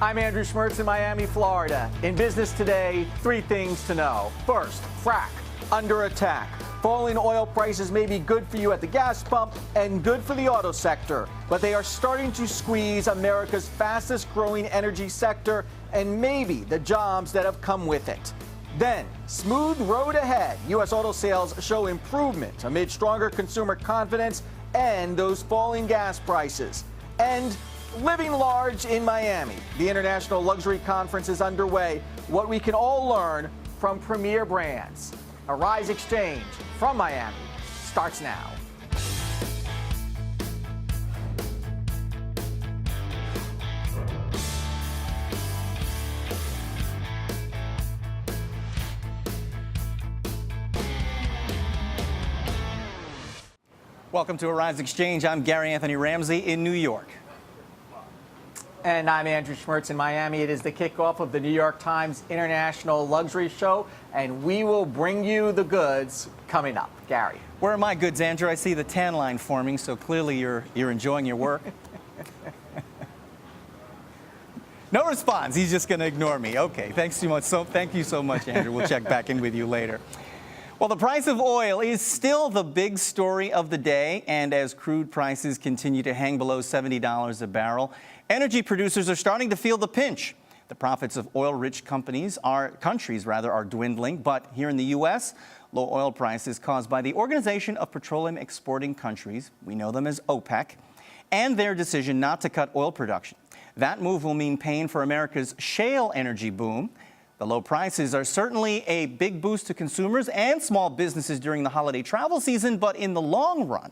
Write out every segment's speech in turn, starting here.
I'm Andrew Schmertz in Miami, Florida. In business today, 3 things to know. First, frack, under attack. Falling oil prices may be good for you at the gas pump and good for the auto sector, but they are starting to squeeze America's fastest growing energy sector and maybe the jobs that have come with it. Then, smooth road ahead. U.S. auto sales show improvement amid stronger consumer confidence and those falling gas prices. And living large in Miami. The International Luxury Conference is underway. What we can all learn from premier brands. Arise Xchange from Miami starts now. Welcome to Arise Xchange. I'm Gary Anthony Ramsey in New York. And I'm Andrew Schmertz in Miami. It is the kickoff of the New York Times International Luxury Show, and we will bring you the goods coming up. Gary. Where are my goods, Andrew? I see the tan line forming, so clearly you're enjoying your work. No response. He's just going to ignore me. Okay, thanks so much. Thank you so much, Andrew. We'll check back in with you later. Well, the price of oil is still the big story of the day, and as crude prices continue to hang below $70 a barrel, energy producers are starting to feel the pinch. The profits of oil-rich countries are dwindling, but here in the U.S., low oil prices caused by the Organization of Petroleum Exporting Countries, we know them as OPEC, and their decision not to cut oil production. That move will mean pain for America's shale energy boom. The low prices are certainly a big boost to consumers and small businesses during the holiday travel season, but in the long run,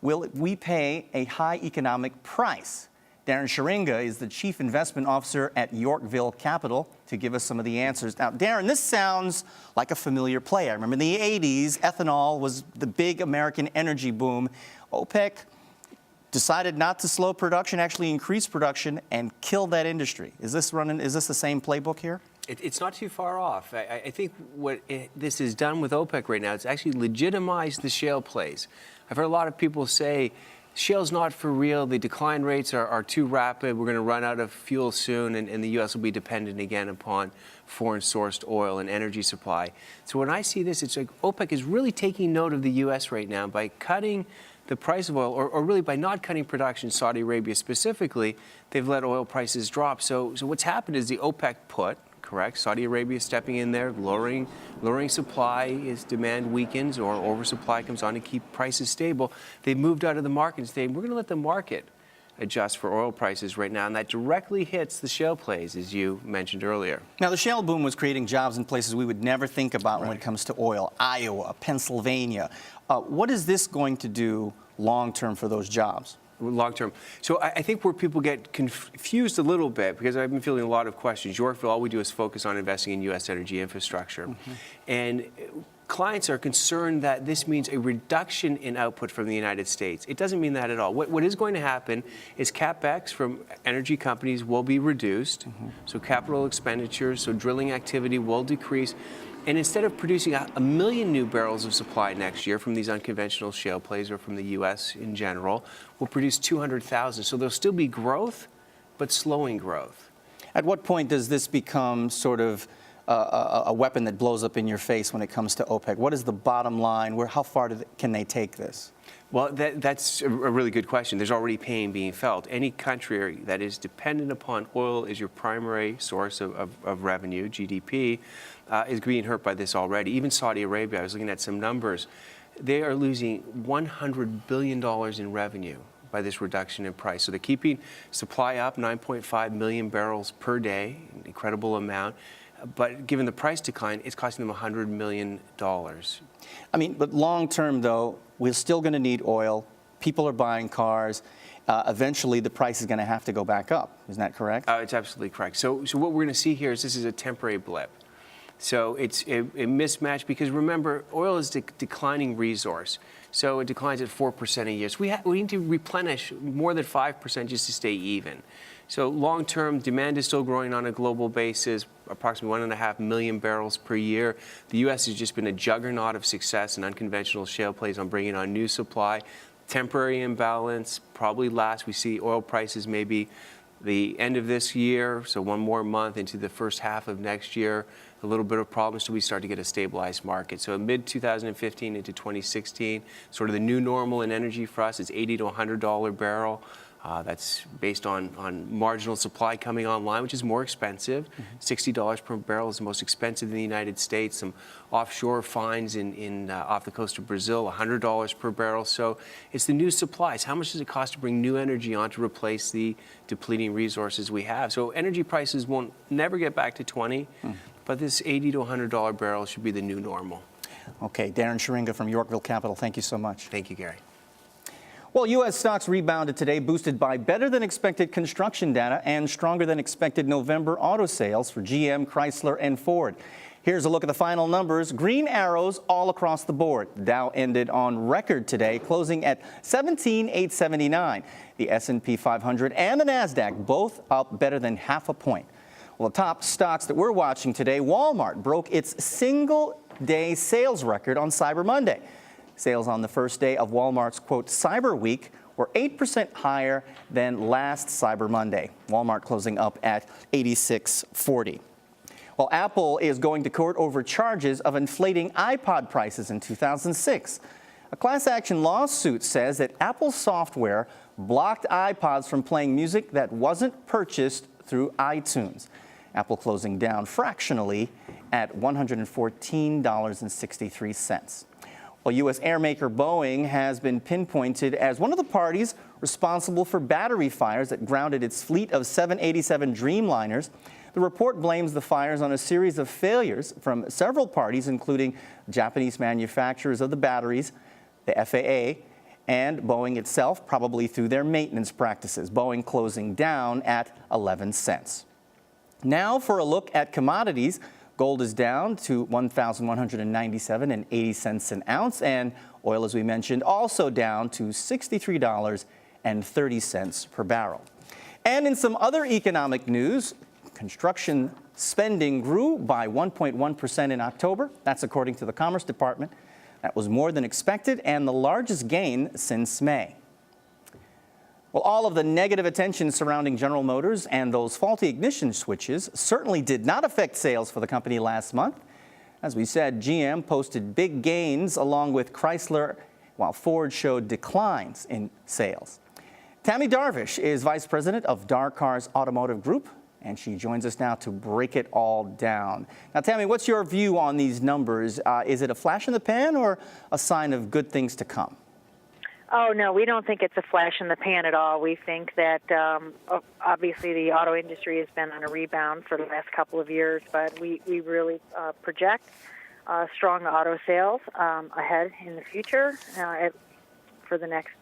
will we pay a high economic price? Darren Schuringa is the Chief Investment Officer at Yorkville Capital to give us some of the answers. Now, Darren, this sounds like a familiar play. I remember in the 80s, ethanol was the big American energy boom. OPEC decided not to slow production, actually increase production and kill that industry. Is this the same playbook here? It's not too far off. I think what this has done with OPEC right now, it's actually legitimized the shale plays. I've heard a lot of people say, shale's not for real, the decline rates are too rapid, we're going to run out of fuel soon, and the U.S. will be dependent again upon foreign-sourced oil and energy supply. So when I see this, it's like OPEC is really taking note of the U.S. right now by cutting the price of oil, or really by not cutting production, Saudi Arabia specifically, they've let oil prices drop. So what's happened is the OPEC put, correct, Saudi Arabia stepping in there, lowering supply as demand weakens or oversupply comes on to keep prices stable. They've moved out of the market and saying, we're going to let the market adjust for oil prices right now, and that directly hits the shale plays, as you mentioned earlier. Now, the shale boom was creating jobs in places we would never think about when it comes to oil, Iowa, Pennsylvania. What is this going to do long-term for those jobs? Long-term. So I think where people get confused a little bit, because I've been fielding a lot of questions, Yorkville, all we do is focus on investing in U.S. energy infrastructure. Mm-hmm. And clients are concerned that this means a reduction in output from the United States. It doesn't mean that at all. What is going to happen is CapEx from energy companies will be reduced. Mm-hmm. So capital expenditures, so drilling activity will decrease. And instead of producing 1 million new barrels of supply next year from these unconventional shale plays or from the U.S. in general, we'll produce 200,000. So there'll still be growth, but slowing growth. At what point does this become sort of a weapon that blows up in your face when it comes to OPEC? What is the bottom line? How far can they take this? Well, that's a really good question. There's already pain being felt. Any country that is dependent upon oil as your primary source of revenue, GDP, is being hurt by this already. Even Saudi Arabia, I was looking at some numbers, they are losing $100 billion in revenue by this reduction in price. So they're keeping supply up, 9.5 million barrels per day, an incredible amount. But given the price decline, it's costing them $100 million. I mean, but long term, though, we're still going to need oil. People are buying cars. Eventually, the price is going to have to go back up. Isn't that correct? It's absolutely correct. So what we're going to see here is this is a temporary blip. So it's a mismatch because, remember, oil is a declining resource. So it declines at 4% a year. So we need to replenish more than 5% just to stay even. So long-term, demand is still growing on a global basis, approximately 1.5 million barrels per year. The U.S. has just been a juggernaut of success in unconventional shale plays on bringing on new supply. Temporary imbalance, probably last. We see oil prices maybe the end of this year, so one more month into the first half of next year, a little bit of problems till we start to get a stabilized market. So mid-2015 into 2016, sort of the new normal in energy for us is $80 to $100 barrel. That's based on marginal supply coming online, which is more expensive. $60 per barrel is the most expensive in the United States. Some offshore finds off the coast of Brazil, $100 per barrel. So it's the new supplies. How much does it cost to bring new energy on to replace the depleting resources we have? So energy prices won't never get back to 20, but this $80 to $100 barrel should be the new normal. Okay, Darren Schuringa from Yorkville Capital, thank you so much. Thank you, Gary. Well, U.S. stocks rebounded today, boosted by better than expected construction data and stronger than expected November auto sales for GM, Chrysler, and Ford. Here's a look at the final numbers. Green arrows all across the board. Dow ended on record today, closing at 17,879. The S&P 500 and the NASDAQ both up better than half a point. Well, the top stocks that we're watching today, Walmart broke its single-day sales record on Cyber Monday. Sales on the first day of Walmart's, quote, Cyber Week were 8% higher than last Cyber Monday. Walmart closing up at $86.40. Well, Apple is going to court over charges of inflating iPod prices in 2006. A class action lawsuit says that Apple software blocked iPods from playing music that wasn't purchased through iTunes. Apple closing down fractionally at $114.63. Well, U.S. airmaker Boeing has been pinpointed as one of the parties responsible for battery fires that grounded its fleet of 787 Dreamliners. The report blames the fires on a series of failures from several parties, including Japanese manufacturers of the batteries, the FAA, and Boeing itself, probably through their maintenance practices. Boeing closing down at 11 cents. Now for a look at commodities. Gold is down to $1,197.80 an ounce, and oil, as we mentioned, also down to $63.30 per barrel. And in some other economic news, construction spending grew by 1.1% in October. That's according to the Commerce Department. That was more than expected and the largest gain since May. Well, all of the negative attention surrounding General Motors and those faulty ignition switches certainly did not affect sales for the company last month. As we said, GM posted big gains along with Chrysler, while Ford showed declines in sales. Tammy Darvish is Vice President of Darcar's Automotive Group, and she joins us now to break it all down. Now, Tammy, what's your view on these numbers? Is it a flash in the pan or a sign of good things to come? Oh, no, we don't think it's a flash in the pan at all. We think that obviously the auto industry has been on a rebound for the last couple of years, but we really project strong auto sales ahead in the future, for the next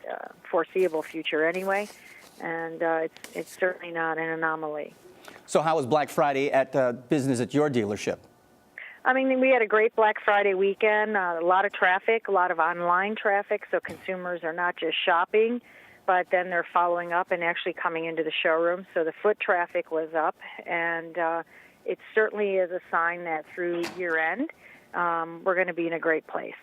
foreseeable future anyway, and it's certainly not an anomaly. So how was Black Friday at business at your dealership? I mean, we had a great Black Friday weekend, a lot of traffic, a lot of online traffic, so consumers are not just shopping, but then they're following up and actually coming into the showroom. So the foot traffic was up, and it certainly is a sign that through year end, we're going to be in a great place.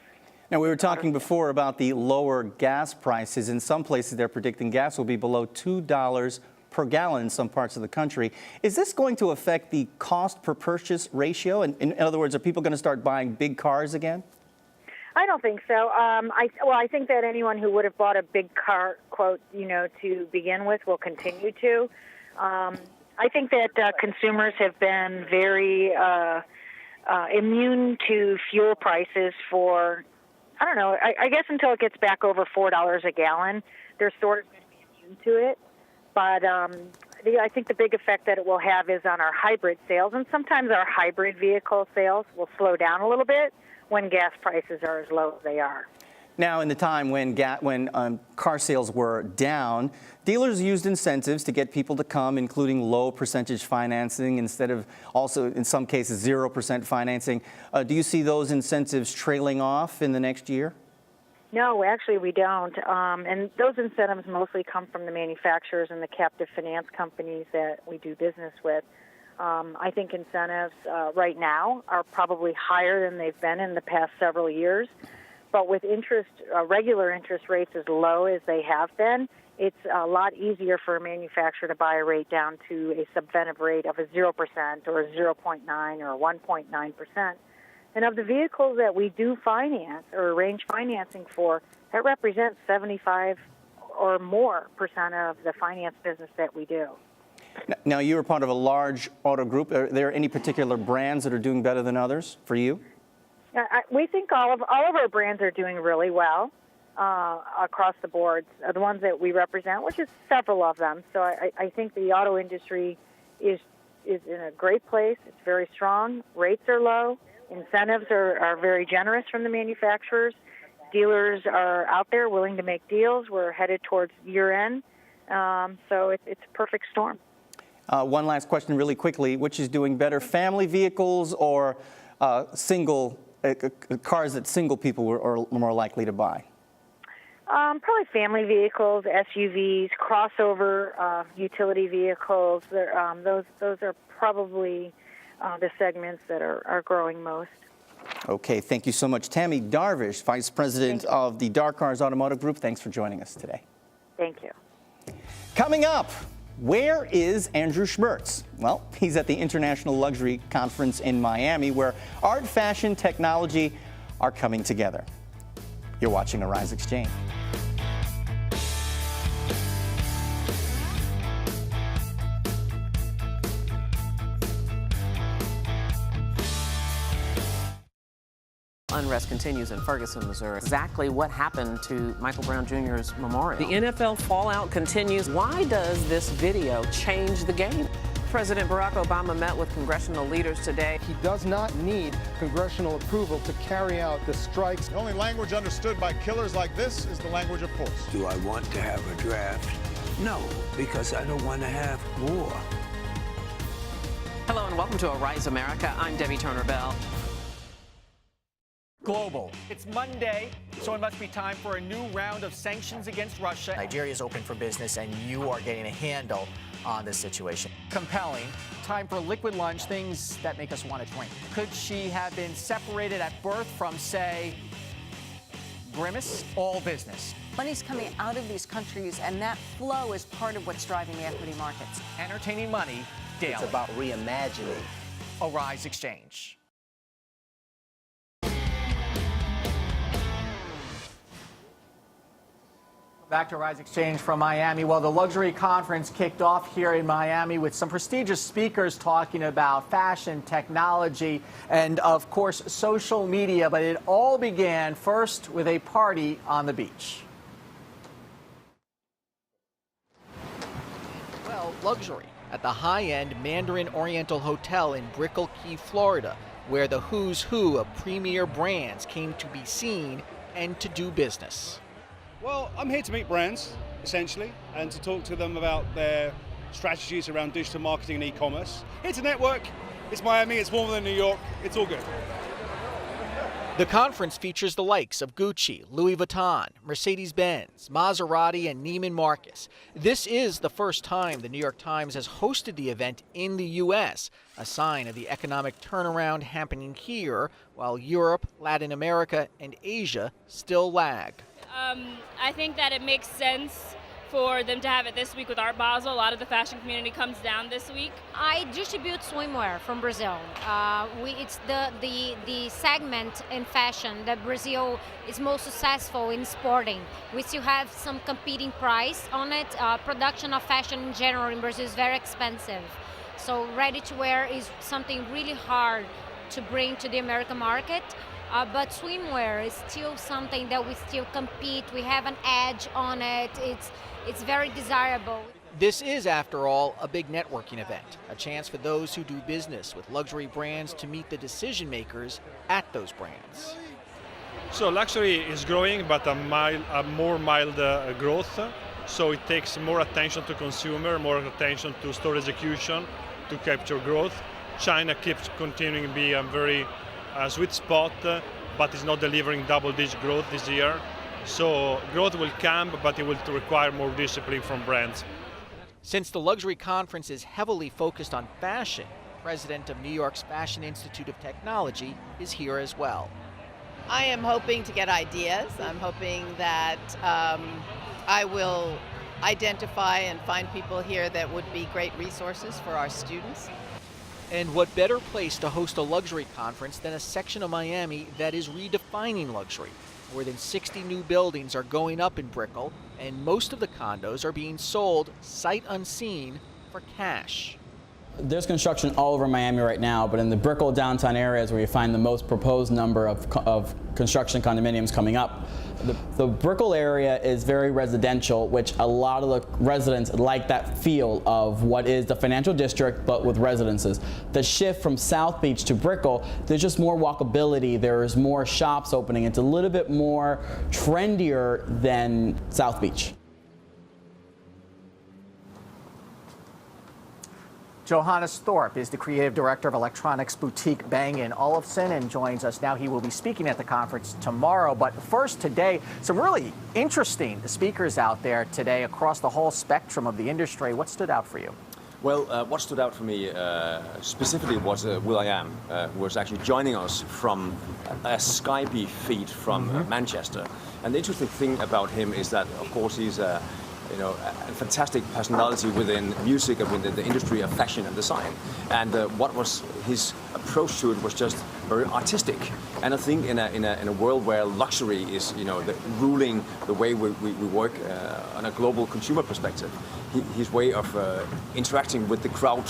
Now, we were talking before about the lower gas prices. In some places, they're predicting gas will be below $2 per gallon in some parts of the country. Is this going to affect the cost per purchase ratio? And in other words, are people going to start buying big cars again? I don't think so. I think that anyone who would have bought a big car, quote, to begin with, will continue to. I think that consumers have been very immune to fuel prices for, I don't know, I guess until it gets back over $4 a gallon, they're sort of going to be immune to it. But I think the big effect that it will have is on our hybrid sales, and sometimes our hybrid vehicle sales will slow down a little bit when gas prices are as low as they are. Now, in the time when car sales were down, dealers used incentives to get people to come, including low percentage financing instead of also, in some cases, 0% financing. Do you see those incentives trailing off in the next year? No, actually we don't. And those incentives mostly come from the manufacturers and the captive finance companies that we do business with. I think incentives right now are probably higher than they've been in the past several years. But with regular interest rates as low as they have been, it's a lot easier for a manufacturer to buy a rate down to a subventive rate of a 0% or a 0.9 or 1.9%. And of the vehicles that we do finance or arrange financing for, that represents 75 or more % of the finance business that we do. Now, you are part of a large auto group. Are there any particular brands that are doing better than others for you? We think all of our brands are doing really well across the board. The ones that we represent, which is several of them. So I think the auto industry is in a great place. It's very strong. Rates are low. Incentives are very generous from the manufacturers. Dealers are out there willing to make deals. We're headed towards year-end. So it's a perfect storm. One last question really quickly. Which is doing better, family vehicles or single cars that single people are more likely to buy? Probably family vehicles, SUVs, crossover utility vehicles. Those are probably the segments that are growing most. Okay, thank you so much. Tammy Darvish, Vice President of the Dark Cars Automotive Group. Thanks for joining us today. Thank you. Coming up, where is Andrew Schmertz? Well, he's at the International Luxury Conference in Miami, where art, fashion, technology are coming together. You're watching Arise Exchange. Unrest continues in Ferguson, Missouri. Exactly what happened to Michael Brown Jr.'s memorial. The NFL fallout continues. Why does this video change the game? President Barack Obama met with congressional leaders today. He does not need congressional approval to carry out the strikes. The only language understood by killers like this is the language of force. Do I want to have a draft? No, because I don't want to have war. Hello and welcome to Arise America. I'm Debbie Turner-Bell. Global. It's Monday, so it must be time for a new round of sanctions against Russia. Nigeria is open for business, and you are getting a handle on this situation. Compelling. Time for liquid lunch, things that make us want to drink. Could she have been separated at birth from, say, Grimace? All business. Money's coming out of these countries, and that flow is part of what's driving the equity markets. Entertaining money daily. It's about reimagining. Arise Exchange. Back to Rise Exchange from Miami. Well, the luxury conference kicked off here in Miami with some prestigious speakers talking about fashion, technology, and, of course, social media. But it all began first with a party on the beach. Well, luxury at the high-end Mandarin Oriental Hotel in Brickell Key, Florida, where the who's who of premier brands came to be seen and to do business. Well, I'm here to meet brands, essentially, and to talk to them about their strategies around digital marketing and e-commerce. Here to network. It's Miami, it's warmer than New York, it's all good. The conference features the likes of Gucci, Louis Vuitton, Mercedes-Benz, Maserati, and Neiman Marcus. This is the first time the New York Times has hosted the event in the U.S., a sign of the economic turnaround happening here, while Europe, Latin America, and Asia still lag. I think that it makes sense for them to have it this week with Art Basel. A lot of the fashion community comes down this week. I distribute swimwear from Brazil. It's the segment in fashion that Brazil is most successful in sporting. We still have some competing price on it. Production of fashion in general in Brazil is very expensive. So ready to wear is something really hard to bring to the American market. But swimwear is still something that we still compete. We have an edge on it. It's very desirable. This is, after all, a big networking event, a chance for those who do business with luxury brands to meet the decision makers at those brands. So luxury is growing, but a more mild growth. So it takes more attention to consumer, more attention to store execution to capture growth. China keeps continuing to be a very sweet spot, but is not delivering double-digit growth this year. So growth will come, but it will require more discipline from brands. Since the luxury conference is heavily focused on fashion, president of New York's Fashion Institute of Technology is here as well. I am hoping to get ideas. I'm hoping that I will identify and find people here that would be great resources for our students. And what better place to host a luxury conference than a section of Miami that is redefining luxury? More than 60 new buildings are going up in Brickell, and most of the condos are being sold sight unseen for cash. There's construction all over Miami right now, but in the Brickell downtown areas where you find the most proposed number of construction condominiums coming up, the Brickell area is very residential, which a lot of the residents like that feel of what is the financial district, but with residences. The shift from South Beach to Brickell, there's just more walkability, there's more shops opening. It's a little bit more trendier than South Beach. Johannes Torpe is the creative director of electronics boutique Bang & Olufsen and joins us now. He will be speaking at the conference tomorrow. But first today, some really interesting speakers out there today across the whole spectrum of the industry. What stood out for you? Well, what stood out for me specifically was will.i.am, who was actually joining us from a Skype feed from Manchester. And the interesting thing about him is that, of course, he's a fantastic personality within music and within the industry of fashion and design. And what was his approach to it was just very artistic. And I think in a world where luxury is, ruling the way we work on a global consumer perspective, his way of interacting with the crowd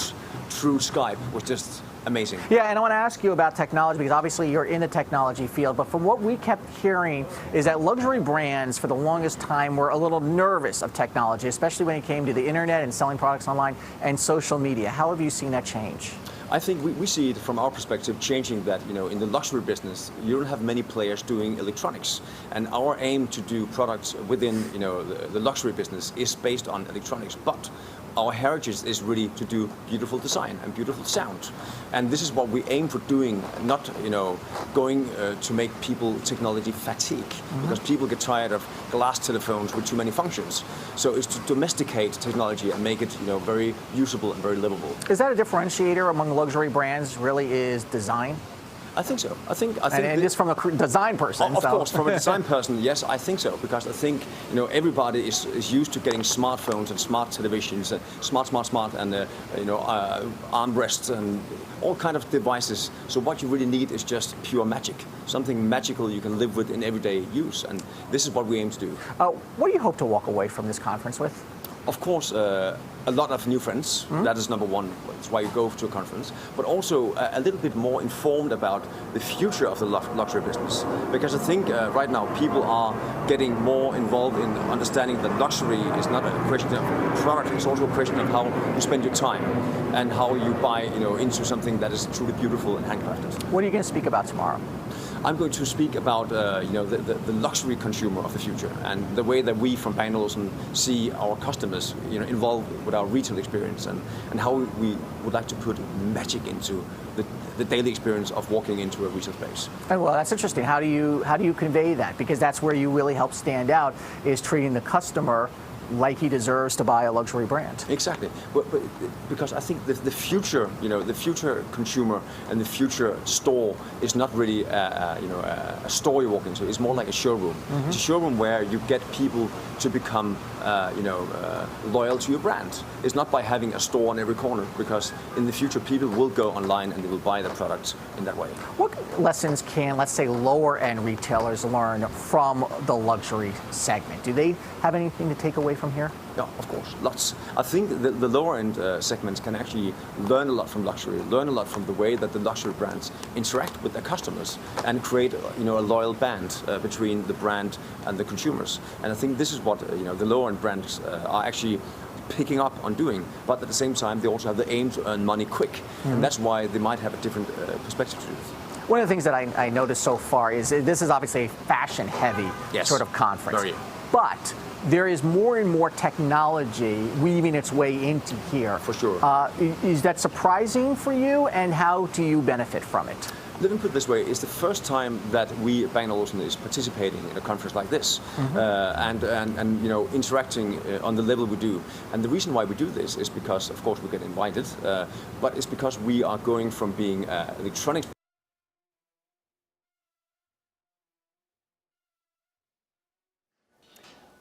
through Skype was just amazing. Yeah, and I want to ask you about technology because obviously you're in the technology field, but from what we kept hearing is that luxury brands for the longest time were a little nervous of technology, especially when it came to the internet and selling products online and social media. How have you seen that change? I think we see it from our perspective changing that, in the luxury business, you don't have many players doing electronics. And our aim to do products within, the luxury business is based on electronics. But our heritage is really to do beautiful design and beautiful sound. And this is what we aim for doing, not, going to make people technology fatigue, because people get tired of glass telephones with too many functions. So it's to domesticate technology and make it, very usable and very livable. Is that a differentiator among luxury brands, really is design? I think so. I think and just from a design person. Of course, from a design person, yes, I think so, because I think everybody is used to getting smartphones and smart televisions and smart, and armrests and all kind of devices. So what you really need is just pure magic, something magical you can live with in everyday use, and this is what we aim to do. What do you hope to walk away from this conference with? Of course, a lot of new friends. That is number one. That's why you go to a conference. But also a little bit more informed about the future of the luxury business. Because I think right now people are getting more involved in understanding that luxury is not a question of product. It's also a question of how you spend your time and how you buy, into something that is truly beautiful and handcrafted. What are you going to speak about tomorrow? I'm going to speak about the luxury consumer of the future and the way that we from Bang & Olufsen see our customers involved with our retail experience and how we would like to put magic into the daily experience of walking into a retail space. And well, that's interesting. How do you convey that? Because that's where you really help stand out, is treating the customer like he deserves to buy a luxury brand. Exactly, but because I think the future, the future consumer and the future store is not really a store you walk into. It's more like a showroom. It's a showroom where you get people to become, loyal to your brand. It's not by having a store on every corner, because in the future people will go online and they will buy the products in that way. What lessons can, let's say, lower-end retailers learn from the luxury segment? Do they have anything to take away from here? Yeah, of course, lots. I think the lower-end segments can actually learn a lot from luxury, learn a lot from the way that the luxury brands interact with their customers and create, a loyal band between the brand and the consumers. And I think this is what, the lower-end brands are actually picking up on doing. But at the same time, they also have the aim to earn money quick. And that's why they might have a different perspective to it. One of the things that I noticed so far is this is obviously a fashion-heavy sort of conference. Very. But there is more and more technology weaving its way into here. For sure. Is that surprising for you, and how do you benefit from it? Let me put it this way, it's the first time that we, Bang & Olufsen, is participating in a conference like this and interacting on the level we do. And the reason why we do this is because, of course, we get invited, but it's because we are going from being electronics.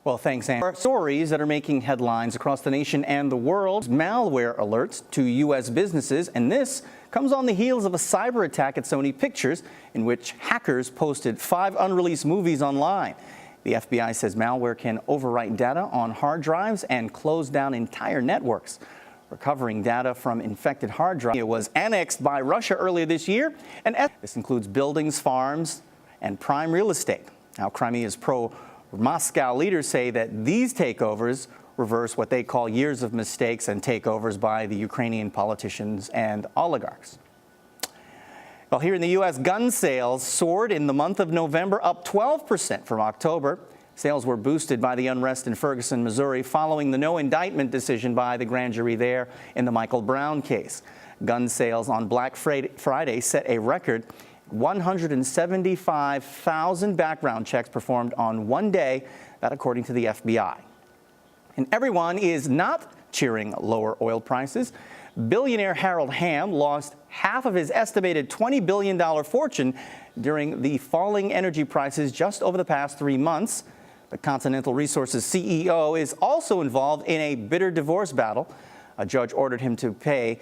Well, thanks, Anne. Stories that are making headlines across the nation and the world. Malware alerts to U.S. businesses, and this comes on the heels of a cyber attack at Sony Pictures in which hackers posted 5 unreleased movies online. The FBI says malware can overwrite data on hard drives and close down entire networks. Recovering data from infected hard drives was annexed by Russia earlier this year, and this includes buildings, farms, and prime real estate. Now, Crimea's pro-Moscow leaders say that these takeovers reverse what they call years of mistakes and takeovers by the Ukrainian politicians and oligarchs. Well, here in the U.S., gun sales soared in the month of November, up 12% from October. Sales were boosted by the unrest in Ferguson, Missouri, following the no indictment decision by the grand jury there in the Michael Brown case. Gun sales on Black Friday set a record 175,000 background checks performed on one day, that according to the FBI. And everyone is not cheering lower oil prices. Billionaire Harold Hamm lost half of his estimated $20 billion fortune during the falling energy prices just over the past 3 months. The Continental Resources CEO is also involved in a bitter divorce battle. A judge ordered him to pay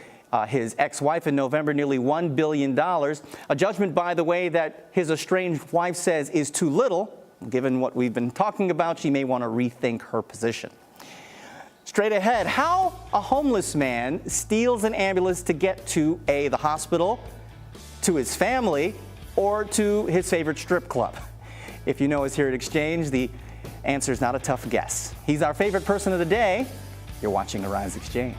his ex-wife in November nearly $1 billion. A judgment, by the way, that his estranged wife says is too little. Given what we've been talking about, she may want to rethink her position. Straight ahead, how a homeless man steals an ambulance to get to the hospital, to his family, or to his favorite strip club. If you know us here at Xchange, the answer is not a tough guess. He's our favorite person of the day. You're watching Arise Xchange.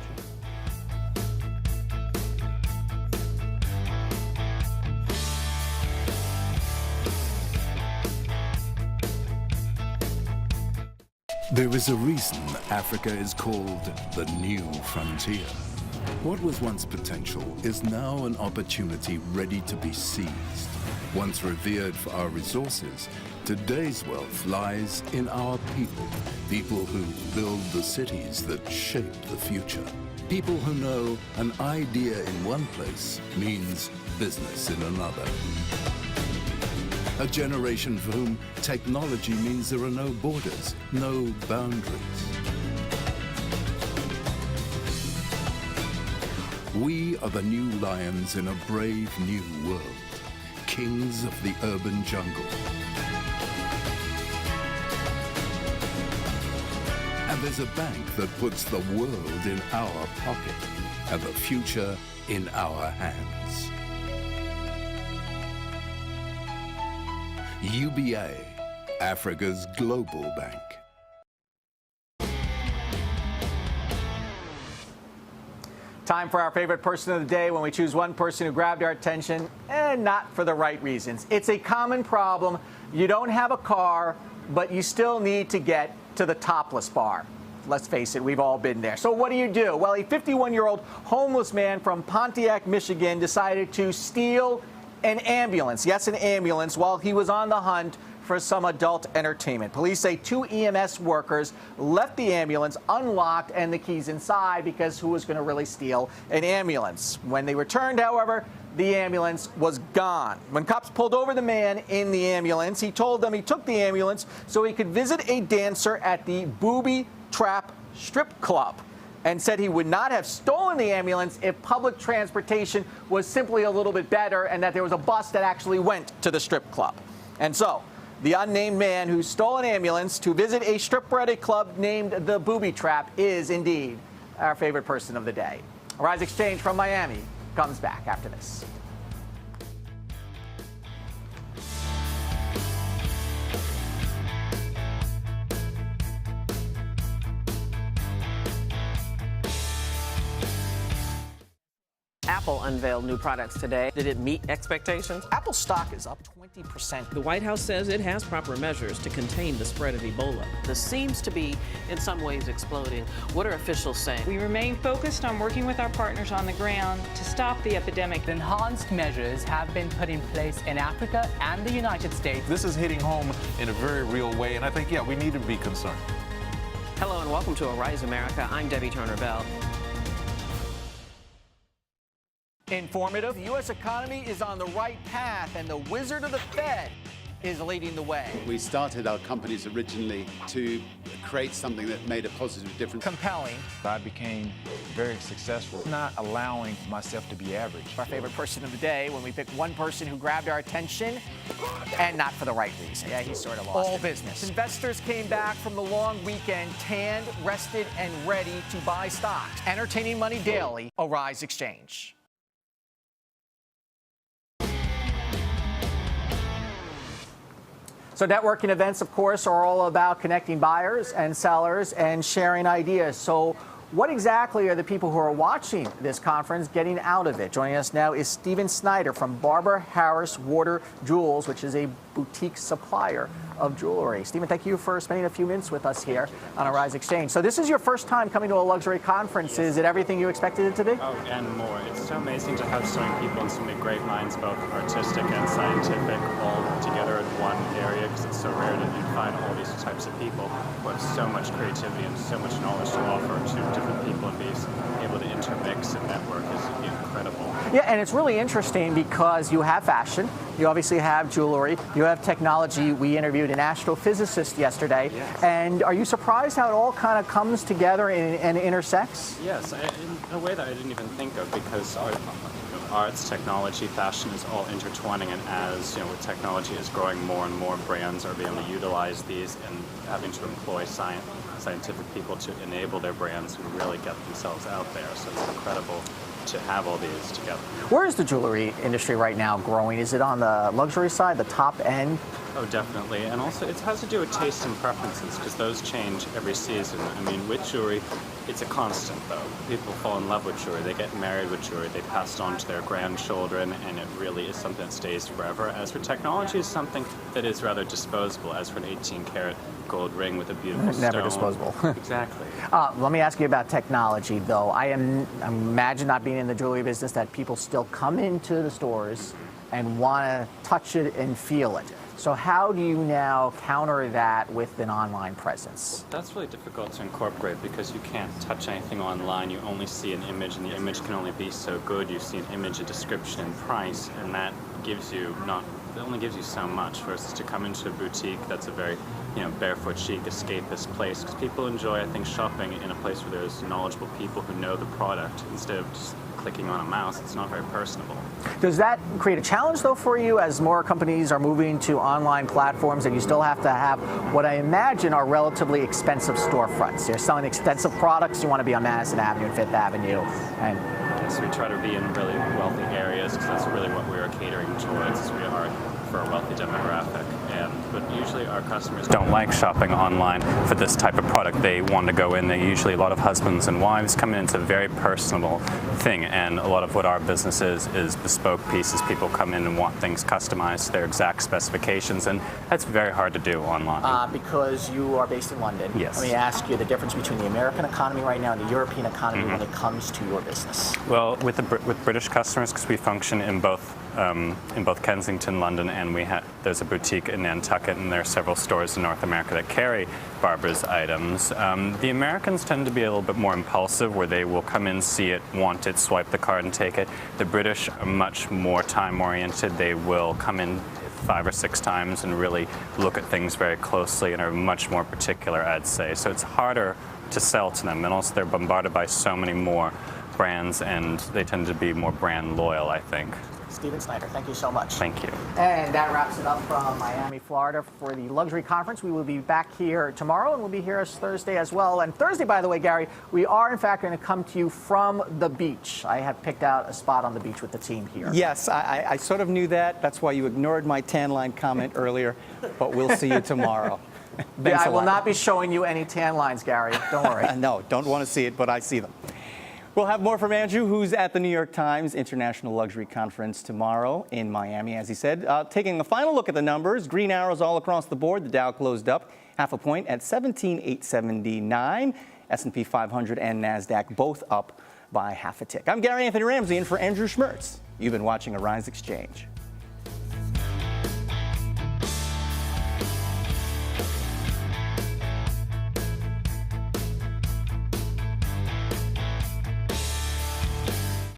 There is a reason Africa is called the new frontier. What was once potential is now an opportunity ready to be seized. Once revered for our resources, today's wealth lies in our people. People who build the cities that shape the future. People who know an idea in one place means business in another. A generation for whom technology means there are no borders, no boundaries. We are the new lions in a brave new world, kings of the urban jungle. And there's a bank that puts the world in our pocket and the future in our hands. UBA, Africa's global bank. Time for our favorite person of the day, when we choose one person who grabbed our attention, and not for the right reasons. It's a common problem. You don't have a car, but you still need to get to the topless bar. Let's face it, we've all been there. So what do? Well, a 51-year-old homeless man from Pontiac, Michigan decided to steal an ambulance, yes, an ambulance, while he was on the hunt for some adult entertainment. Police say 2 EMS workers left the ambulance unlocked and the keys inside, because who was going to really steal an ambulance? When they returned, however, the ambulance was gone. When cops pulled over the man in the ambulance, he told them he took the ambulance so he could visit a dancer at the Booby Trap Strip Club, and said he would not have stolen the ambulance if public transportation was simply a little bit better and that there was a bus that actually went to the strip club. And so, the unnamed man who stole an ambulance to visit a stripper at a club named the Booby Trap is indeed our favorite person of the day. Arise Xchange from Miami comes back after this. Apple unveiled new products today. Did it meet expectations? Apple stock is up 20%. The White House says it has proper measures to contain the spread of Ebola. This seems to be, in some ways, exploding. What are officials saying? We remain focused on working with our partners on the ground to stop the epidemic. Enhanced measures have been put in place in Africa and the United States. This is hitting home in a very real way, and I think, we need to be concerned. Hello and welcome to Arise America. I'm Debbie Turner-Bell. Informative. The U.S. economy is on the right path, and the wizard of the Fed is leading the way. We started our companies originally to create something that made a positive difference. Compelling. I became very successful, not allowing myself to be average. Our favorite person of the day when we pick one person who grabbed our attention and not for the right reason. Yeah, he sort of lost all business. Investors came back from the long weekend tanned, rested, and ready to buy stocks. Entertaining money daily, Arise Exchange. So networking events, of course, are all about connecting buyers and sellers and sharing ideas. So what exactly are the people who are watching this conference getting out of it? Joining us now is Snider from Barbara Harris Water Jewels, which is a boutique supplier of jewelry. Stephen, thank you for spending a few minutes with us here on Arise Exchange. So this is your first time coming to a luxury conference. Is it everything you expected it to be? Oh, and more. It's so amazing to have so many people and so many great minds, both artistic and scientific, all together in one area, because it's so rare to find all these types of people who have so much creativity and so much knowledge to offer to different people, and be able to intermix and network is incredible. Yeah, and it's really interesting because you have fashion, you obviously have jewelry, you have technology. We interviewed an astrophysicist yesterday. Yes. And are you surprised how it all kind of comes together and intersects? Yes, in a way that I didn't even think of, because arts, technology, fashion is all intertwining, and as technology is growing, more and more brands are being able to utilize these and having to employ scientific people to enable their brands to really get themselves out there. So it's incredible to have all these together. Where is the jewelry industry right now growing? Is it on the luxury side, the top end? Oh, definitely. And also it has to do with taste and preferences, because those change every season. I mean, with jewelry, it's a constant, though. People fall in love with jewelry. They get married with jewelry. They pass it on to their grandchildren, and it really is something that stays forever. As for technology, it's something that is rather disposable. As for an 18-karat gold ring with a beautiful stone. Never disposable. Exactly. Let me ask you about technology, though. I imagine, not being in the jewelry business, that people still come into the stores and want to touch it and feel it. So how do you now counter that with an online presence? That's really difficult to incorporate, because you can't touch anything online. You only see an image, and the image can only be so good. You see an image, a description, and price, and that gives you it only gives you so much, versus to come into a boutique that's a very barefoot chic, escapist place, because people enjoy, I think, shopping in a place where there's knowledgeable people who know the product, instead of just clicking on a mouse. It's not very personable. Does that create a challenge, though, for you, as more companies are moving to online platforms, and you still have to have what I imagine are relatively expensive storefronts? You're selling expensive products, you want to be on Madison Avenue and Fifth Avenue. And yes, we try to be in really wealthy areas, because that's really what we are catering towards, as we are for a wealthy demographic. But usually our customers don't like shopping online for this type of product. They want to go in. They usually, a lot of husbands and wives come in. It's a very personable thing, and a lot of what our business is bespoke pieces. People come in and want things customized to their exact specifications, and that's very hard to do online. Because you are based in London. Yes. Let me ask you the difference between the American economy right now and the European economy when it comes to your business. Well, with British customers, because we function in both Kensington, London, and there's a boutique in Nantucket, and there are several stores in North America that carry Barbara's items. The Americans tend to be a little bit more impulsive, where they will come in, see it, want it, swipe the card and take it. The British are much more time-oriented. They will come in 5 or 6 times and really look at things very closely and are much more particular, I'd say. So it's harder to sell to them, and also they're bombarded by so many more brands, and they tend to be more brand loyal, I think. Snider, thank you so much. Thank you. And that wraps it up from Miami, Florida for the luxury conference. We will be back here tomorrow, and we'll be here Thursday as well. And Thursday, by the way, Gary, we are in fact going to come to you from the beach. I have picked out a spot on the beach with the team here. Yes, I sort of knew that. That's why you ignored my tan line comment earlier, but we'll see you tomorrow. I will not be showing you any tan lines, Gary. Don't worry. No, don't want to see it, but I see them. We'll have more from Andrew, who's at the New York Times International Luxury Conference tomorrow in Miami, as he said. Taking a final look at the numbers, green arrows all across the board. The Dow closed up 0.5 point at 17,879. S&P 500 and NASDAQ both up by 0.5 tick. I'm Gary Anthony Ramsey in for Andrew Schmertz. You've been watching Arise Exchange.